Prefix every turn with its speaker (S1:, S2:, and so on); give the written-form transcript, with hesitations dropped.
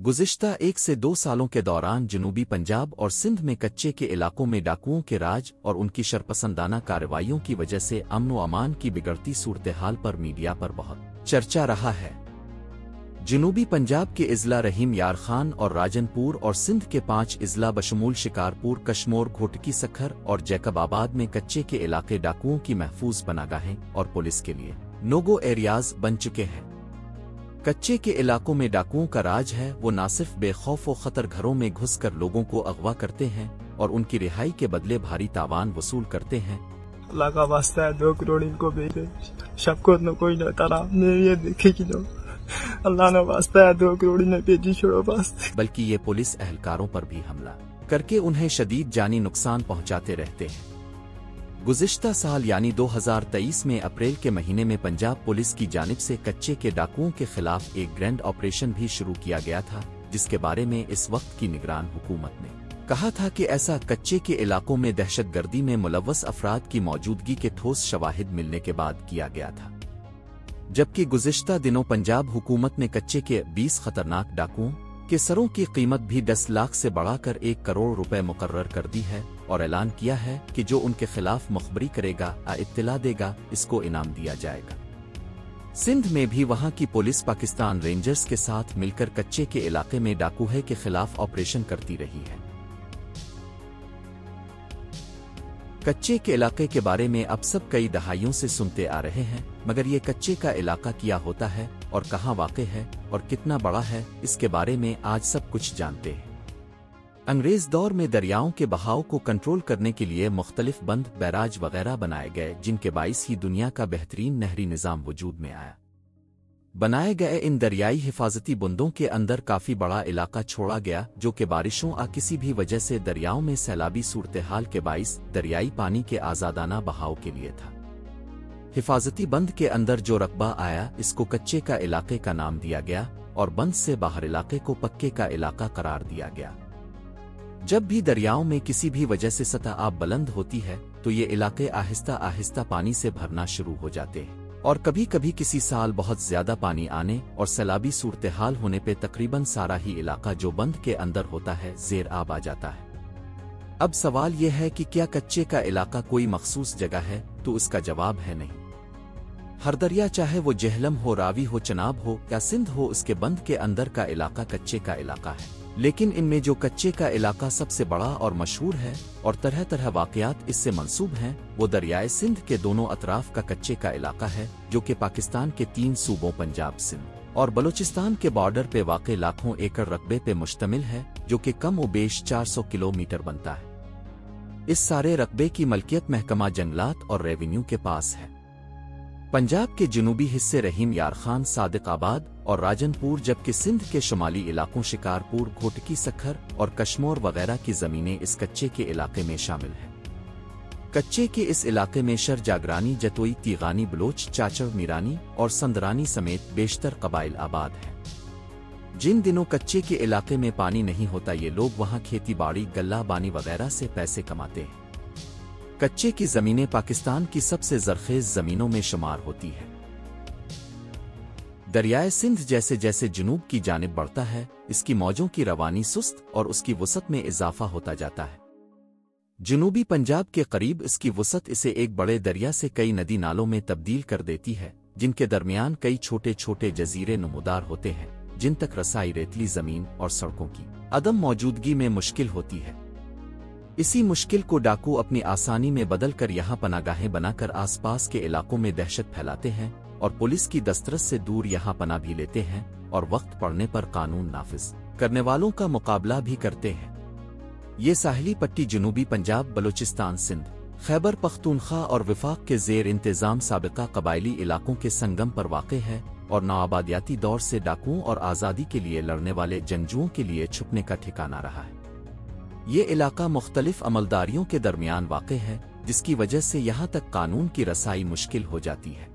S1: गुज़िश्ता 1 से 2 सालों के दौरान जनूबी पंजाब और सिंध में कच्चे के इलाकों में डाकुओं के राज और उनकी शरपसंदाना कार्रवाइयों की वजह से अमन व अमान की बिगड़ती सूरत-ए-हाल पर मीडिया पर बहुत चर्चा रहा है। जनूबी पंजाब के इज़ला रहीम यार खान और राजनपुर और सिंध के 5 इज़ला बशमूल शिकारपुर, कशमोर, घोटकी सखर और जैकबाबाद में कच्चे के इलाके डाकुओं की महफूज पनागाहें और पुलिस के लिए नो-गो एरियाज बन चुके हैं। कच्चे के इलाकों में डाकुओं का राज है, वो ना सिर्फ बेखौफ व खतर घरों में घुसकर लोगों को अगवा करते हैं और उनकी रिहाई के बदले भारी तावान वसूल करते हैं।
S2: अल्लाह का वास्ता है 2 करोड़ इनको भेजे, सबको न कोई न तारा मेरी ये देखे कि लो अल्लाह ने वास्ता है 2 करोड़ ने भेजी छोड़ो बस। बल्कि ये पुलिस एहलकारों पर भी हमला करके उन्हें शदीद जानी नुकसान पहुंचाते रहते हैं। गुज़िश्ता साल यानी 2023 में अप्रैल के महीने में पंजाब पुलिस की जानिब से कच्चे के डाकुओं के खिलाफ एक ग्रैंड ऑपरेशन भी शुरू किया गया था, जिसके बारे में इस वक्त की निगरान हुकूमत ने कहा था कि ऐसा कच्चे के इलाकों में दहशतगर्दी में मुलव्वस अफराद की मौजूदगी के ठोस शवाहिद मिलने के बाद किया गया था। जबकि गुज़िश्ता दिनों पंजाब हुकूमत ने कच्चे के 20 खतरनाक डाकुओं के सरों की कीमत भी 10 लाख से बढ़ाकर 1 करोड़ रुपए मुकर्रर कर दी है और ऐलान किया है कि जो उनके खिलाफ मुखबरी करेगा या इत्तला देगा, इसको इनाम दिया जाएगा। सिंध में भी वहां की पुलिस पाकिस्तान रेंजर्स के साथ मिलकर कच्चे के इलाके में डाकूहे के खिलाफ ऑपरेशन करती रही है। कच्चे के इलाके के बारे में अब सब कई दहाइयों से सुनते आ रहे हैं, मगर ये कच्चे का इलाका क्या होता है और कहाँ वाक़ है और कितना बड़ा है, इसके बारे में आज सब कुछ जानते हैं। अंग्रेज़ दौर में दरियाओं के बहाव को कंट्रोल करने के लिए मुख्तलिफ बंद, बैराज वगैरह बनाए गए, जिनके बाइस ही दुनिया का बेहतरीन नहरी निज़ाम वजूद में आया। बनाए गए इन दरियाई हिफाजती बुंदों के अंदर काफ़ी बड़ा इलाका छोड़ा गया, जो कि बारिशों या किसी भी वजह से दरियाओं में सैलाबी सूरत-ए-हाल के बाइस दरियाई पानी के आज़ादाना बहाव के लिए था। हिफाजती बंद के अंदर जो रकबा आया, इसको कच्चे का इलाके का नाम दिया गया और बंद से बाहर इलाके को पक्के का इलाका करार दिया गया। जब भी दरियाओं में किसी भी वजह से सतह आब बुलंद होती है, तो ये इलाके आहिस्ता आहिस्ता पानी से भरना शुरू हो जाते हैं और कभी कभी किसी साल बहुत ज्यादा पानी आने और सैलाबी सूरत-ए-हाल होने पे तकरीबन सारा ही इलाका जो बंद के अंदर होता है ज़ेर आब आ जाता है। अब सवाल यह है कि क्या कच्चे का इलाका कोई मखसूस जगह है, तो इसका जवाब है नहीं। हर दरिया, चाहे वो जेहलम हो, रावी हो, चनाब हो या सिंध हो, उसके बंद के अंदर का इलाका कच्चे का इलाका है। लेकिन इनमें जो कच्चे का इलाका सबसे बड़ा और मशहूर है और तरह तरह वाक़यात इससे मंसूब हैं, वो दरियाए सिंध के दोनों अतराफ का कच्चे का इलाका है, जो कि पाकिस्तान के 3 सूबों पंजाब, सिंध और बलूचिस्तान के बॉर्डर पे वाक़े लाखों एकड़ रकबे पे मुश्तमिल है, जो कि कम व बेश 400 किलोमीटर बनता है। इस सारे रकबे की मलकियत महकमा जंगलात और रेवेन्यू के पास है। पंजाब के जनूबी हिस्से रहीम यार खान, सादिकाबाद और राजनपुर, जबकि सिंध के शुमाली इलाकों शिकारपुर, घोटकी सखर और कशमोर वगैरह की ज़मीनें इस कच्चे के इलाके में शामिल हैं। कच्चे के इस इलाके में शर, जागरानी, जतोई, तीगानी, बलोच, चाचर, मीरानी और संदरानी समेत बेशतर कबाइल आबाद हैं। जिन दिनों कच्चे के इलाके में पानी नहीं होता, ये लोग वहाँ खेती बाड़ी, गल्ला बानी वगैरह से पैसे कमाते हैं। कच्चे की ज़मीनें पाकिस्तान की सबसे ज़रखेज़ ज़मीनों में शुमार होती है। दरियाए सिंध जैसे जैसे जुनूब की जानिब बढ़ता है, इसकी मौजों की रवानी सुस्त और उसकी वसत में इजाफा होता जाता है। जनूबी पंजाब के करीब इसकी वसत इसे एक बड़े दरिया से कई नदी नालों में तब्दील कर देती है, जिनके दरमियान कई छोटे छोटे जजीरे नमूदार होते हैं, जिन तक रसाई रेतली ज़मीन और सड़कों की अदम मौजूदगी में मुश्किल होती है। इसी मुश्किल को डाकू अपनी आसानी में बदल कर यहाँ पनागाहें बनाकर आसपास के इलाकों में दहशत फैलाते हैं और पुलिस की दस्तरस से दूर यहाँ पना भी लेते हैं और वक्त पड़ने पर कानून नाफिज करने वालों का मुकाबला भी करते हैं। ये साहिली पट्टी जनूबी पंजाब, बलूचिस्तान, सिंध, खैबर पख्तूनख्वा और विफाक के ज़ेर इंतज़ाम साबिका कबायली इलाकों के संगम पर वाक़ है और नौआबादियाती दौर से डाकुओं और आज़ादी के लिए लड़ने वाले जंगजुओं के लिए छुपने का ठिकाना रहा है। ये इलाका मुख्तलिफ अमलदारियों के दरमियान वाक़ है, जिसकी वजह से यहाँ तक कानून की रसाई मुश्किल हो जाती है।